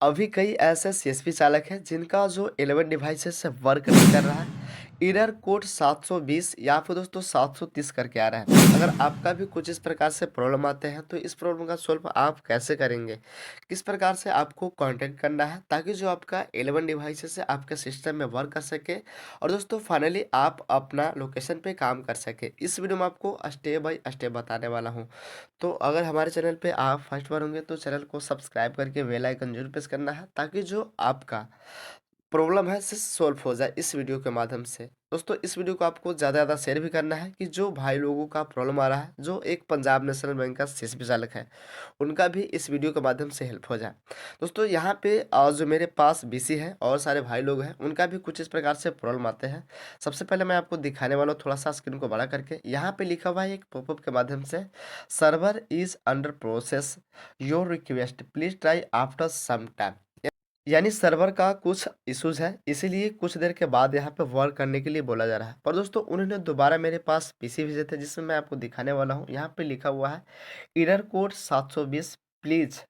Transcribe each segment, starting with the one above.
अभी कई ऐसे सीएसपी चालक हैं जिनका जो 11 डिवाइसेस से वर्क नहीं कर रहा है। एरर कोड 720 या फिर दोस्तों 730 करके आ रहा है। अगर आपका भी कुछ इस प्रकार से प्रॉब्लम आते हैं तो इस प्रॉब्लम का सॉल्व आप कैसे करेंगे? किस प्रकार से आपको कांटेक्ट करना है ताकि जो आपका 11 डिवाइसेस है आपके सिस्टम में वर्क कर सके और दोस्तों फाइनली आप अपना लोकेशन पे काम कर सके। इस वीडियो में आपको स्टेप बाय स्टेप बताने वाला हूँ। तो अगर हमारे चैनल पे आप फर्स्ट बार होंगे तो चैनल को सब्सक्राइब करके बेल आइकन जरूर प्रेस करना है ताकि जो आपका प्रॉब्लम है से सॉल्व हो जाए इस वीडियो के माध्यम से। दोस्तों इस वीडियो को आपको ज़्यादा ज़्यादा शेयर भी करना है कि जो भाई लोगों का प्रॉब्लम आ रहा है, जो एक पंजाब नेशनल बैंक का सीएसपी चालक है, उनका भी इस वीडियो के माध्यम से हेल्प हो जाए। दोस्तों यहाँ पे जो मेरे पास बीसी है और सारे भाई लोग हैं, उनका भी कुछ इस प्रकार से प्रॉब्लम आते हैं। सबसे पहले मैं आपको दिखाने वाला हूँ थोड़ा सा स्क्रीन को बड़ा करके। यहाँ पे लिखा हुआ है एक पॉपअप के माध्यम से, server is under process, your request please try after some time. यानी सर्वर का कुछ इश्यूज है, इसीलिए कुछ देर के बाद यहाँ पे वर्क करने के लिए बोला जा रहा है। पर दोस्तों उन्होंने दोबारा मेरे पास पीसी भेजे थे जिसमें मैं आपको दिखाने वाला हूँ। यहाँ पे लिखा हुआ है error code 720 please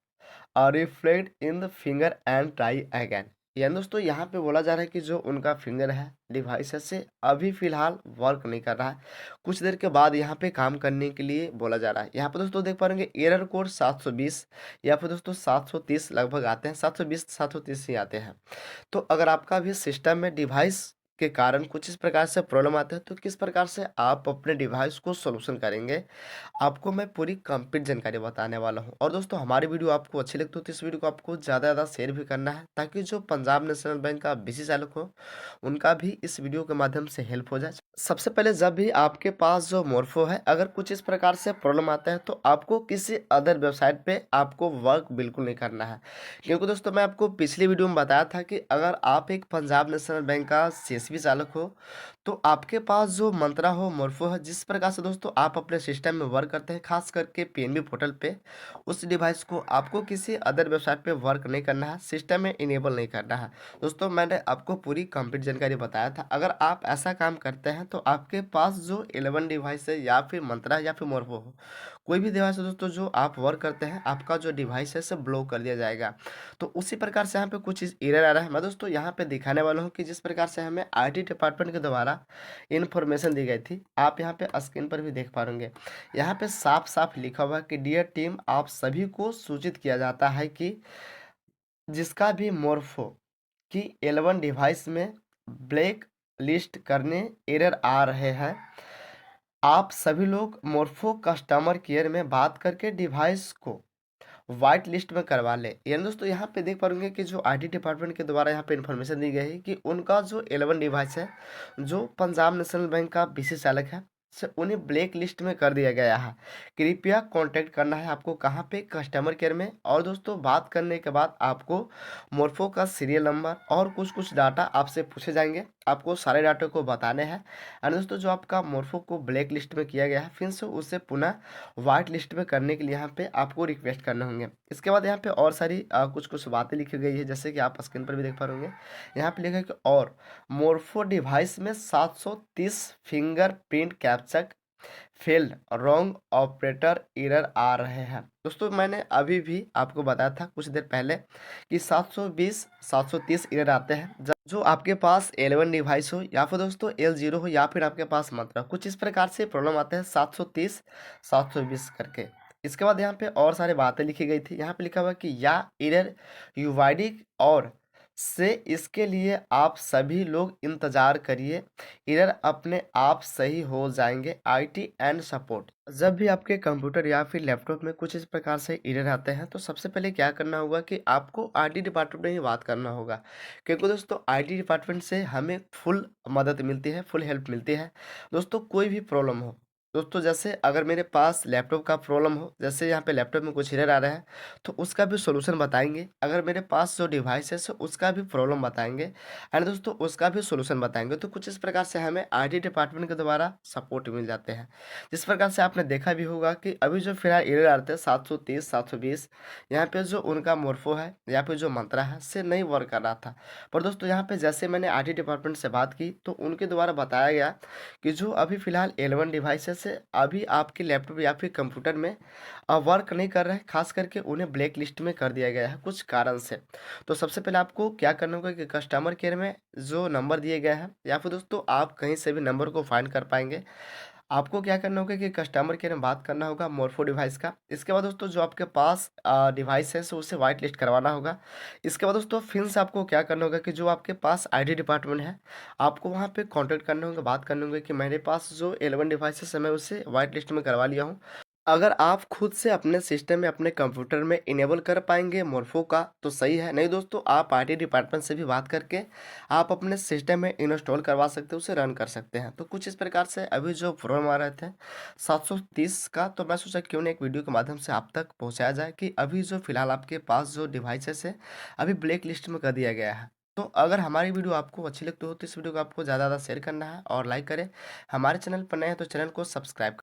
reflect in the finger and try again. यानी दोस्तों यहाँ पे बोला जा रहा है कि जो उनका फिंगर है डिवाइस से अभी फिलहाल वर्क नहीं कर रहा है, कुछ देर के बाद यहाँ पे काम करने के लिए बोला जा रहा है। यहाँ पे दोस्तों देख पा रहे एरर कोड 720 या फिर दोस्तों 730 लगभग आते हैं, 720 730 ही आते हैं। तो अगर आपका भी सिस्टम में डिवाइस के कारण कुछ इस प्रकार से प्रॉब्लम आते हैं तो किस प्रकार से आप अपने डिवाइस को सोल्यूशन करेंगे, आपको मैं पूरी कंप्लीट जानकारी बताने वाला हूं। और दोस्तों हमारी वीडियो आपको अच्छी लगती हो तो इस वीडियो को आपको ज़्यादा ज़्यादा शेयर भी करना है ताकि जो पंजाब नेशनल बैंक का बीसी चालक हो उनका भी इस वीडियो के माध्यम से हेल्प हो जाए। सबसे पहले जब भी आपके पास जो मोर्फो है अगर कुछ इस प्रकार से प्रॉब्लम आता है तो आपको किसी अदर वेबसाइट पे आपको वर्क बिल्कुल नहीं करना है, क्योंकि दोस्तों मैं आपको पिछली वीडियो में बताया था कि अगर आप एक पंजाब नेशनल बैंक का सीएसपी चालक हो तो आपके पास जो मंत्रा हो मोर्फो है, जिस प्रकार से दोस्तों आप अपने सिस्टम में वर्क करते हैं खास करके पीएनबी पोर्टल पे, उस डिवाइस को आपको किसी अदर वेबसाइट पे वर्क नहीं करना है, सिस्टम में इनेबल नहीं करना है। दोस्तों मैंने आपको पूरी कंप्लीट जानकारी बताया था। अगर आप ऐसा काम करते हैं तो आपके पास जो 11 डिवाइस है या फिर मंत्रा या फिर मोर्फो हो, कोई भी डिवाइस है दोस्तों जो आप वर्क करते हैं, आपका जो डिवाइस है सब ब्लॉक कर दिया जाएगा। तो उसी प्रकार से यहाँ पे कुछ चीज़ एरर आ रहा है। मैं दोस्तों यहाँ पे दिखाने वाला हूँ कि जिस प्रकार से हमें आईटी डिपार्टमेंट के द्वारा इन्फॉर्मेशन दी गई थी, आप यहाँ पे स्क्रीन पर भी देख पा रहे होंगे। यहाँ पे साफ साफ लिखा हुआ है कि डियर टीम, आप सभी को सूचित किया जाता है कि जिसका भी मोर्फो की 11 डिवाइस में ब्लैक लिस्ट करने एरर आ रहे हैं, आप सभी लोग मोर्फो कस्टमर केयर में बात करके डिवाइस को व्हाइट लिस्ट में करवा ले। यानी दोस्तों यहाँ पे देख पाएंगे कि जो आईटी डिपार्टमेंट के द्वारा यहाँ पे इन्फॉर्मेशन दी गई है कि उनका जो 11 डिवाइस है जो पंजाब नेशनल बैंक का बीसी चालक है से उन्हें ब्लैक लिस्ट में कर दिया गया है। कृपया कांटेक्ट करना है आपको कहाँ पे, कस्टमर केयर में। और दोस्तों बात करने के बाद आपको मोर्फो का सीरियल नंबर और कुछ कुछ डाटा आपसे पूछे जाएंगे, आपको सारे डाटा को बताने हैं। और दोस्तों जो आपका मोर्फो को ब्लैक लिस्ट में किया गया है फिर से उसे पुनः व्हाइट लिस्ट में करने के लिए यहाँ पे आपको रिक्वेस्ट करने होंगे। इसके बाद यहाँ पे और सारी कुछ कुछ बातें लिखी गई है जैसे कि आप स्क्रीन पर भी देख पा रहे होंगे। यहाँ पे लिखा है कि और मोर्फो डिवाइस में 730 fingerprint capture failed, wrong operator error आ रहे हैं। दोस्तों मैंने अभी भी आपको बताया था कुछ देर पहले कि 720 730 एरर आते हैं जब जो आपके पास 11 डिवाइस हो या फिर दोस्तों L0 हो या फिर आपके पास मंत्रा, कुछ इस प्रकार से प्रॉब्लम आते हैं 730 720 करके। इसके बाद यहाँ पे और सारी बातें लिखी गई थी। यहाँ पे लिखा हुआ कि या एरर यूवाइडिक और से इसके लिए आप सभी लोग इंतजार करिए, एरर अपने आप सही हो जाएंगे। आईटी एंड सपोर्ट, जब भी आपके कंप्यूटर या फिर लैपटॉप में कुछ इस प्रकार से एरर आते हैं तो सबसे पहले क्या करना होगा कि आपको आईटी डिपार्टमेंट में ही बात करना होगा, क्योंकि दोस्तों आईटी डिपार्टमेंट से हमें फुल मदद मिलती है, फुल हेल्प मिलती है। दोस्तों कोई भी प्रॉब्लम हो, दोस्तों जैसे अगर मेरे पास लैपटॉप का प्रॉब्लम हो, जैसे यहाँ पे लैपटॉप में कुछ एरर आ रहा है तो उसका भी सॉल्यूशन बताएंगे। अगर मेरे पास जो डिवाइस है सो उसका भी प्रॉब्लम बताएंगे एंड दोस्तों उसका भी सॉल्यूशन बताएंगे। तो कुछ इस प्रकार से हमें आईटी डिपार्टमेंट के द्वारा सपोर्ट मिल जाते हैं। जिस प्रकार से आपने देखा भी होगा कि अभी जो फिलहाल एरर आते हैं 730 720, यहाँ पे जो उनका मोर्फो है या फिर जो मंत्रा है से नहीं वर्क कर रहा था। पर दोस्तों यहाँ पे जैसे मैंने आईटी डिपार्टमेंट से बात की तो उनके द्वारा बताया गया कि जो अभी फिलहाल 11 डिवाइस से अभी आपके लैपटॉप या फिर कंप्यूटर में वर्क नहीं कर रहा है, ख़ास करके उन्हें ब्लैक लिस्ट में कर दिया गया है कुछ कारण से। तो सबसे पहले आपको क्या करना होगा कि कस्टमर केयर में जो नंबर दिए गए हैं या फिर दोस्तों आप कहीं से भी नंबर को फाइंड कर पाएँगे। आपको क्या करना होगा कि कस्टमर केयर में बात करना होगा मोरफो डिवाइस का। इसके बाद दोस्तों जो आपके पास डिवाइस है सो उसे व्हाइट लिस्ट करवाना होगा। इसके बाद दोस्तों फिर से आपको क्या करना होगा कि जो आपके पास आईटी डिपार्टमेंट है, आपको वहाँ पे कॉन्टैक्ट करना होगा, बात करना होगा कि मेरे पास जो 11 डिवाइसेस है मैं उसे व्हाइट लिस्ट में करवा लिया हूँ। अगर आप खुद से अपने सिस्टम में अपने कंप्यूटर में इनेबल कर पाएंगे मोरफो का तो सही है, नहीं दोस्तों आप आईटी डिपार्टमेंट से भी बात करके आप अपने सिस्टम में इंस्टॉल करवा सकते हो, उसे रन कर सकते हैं। तो कुछ इस प्रकार से अभी जो प्रॉब्लम आ रहे थे 730 का, तो मैं सोचा क्यों ना एक वीडियो के माध्यम से आप तक पहुंचाया जाए कि अभी जो फिलहाल आपके पास जो डिवाइसेस है अभी ब्लैक लिस्ट में कर दिया गया है। तो अगर हमारी वीडियो आपको अच्छी लगती हो तो इस वीडियो को आपको ज़्यादा शेयर करना है और लाइक करें। हमारे चैनल पर नए हैं तो चैनल को सब्सक्राइब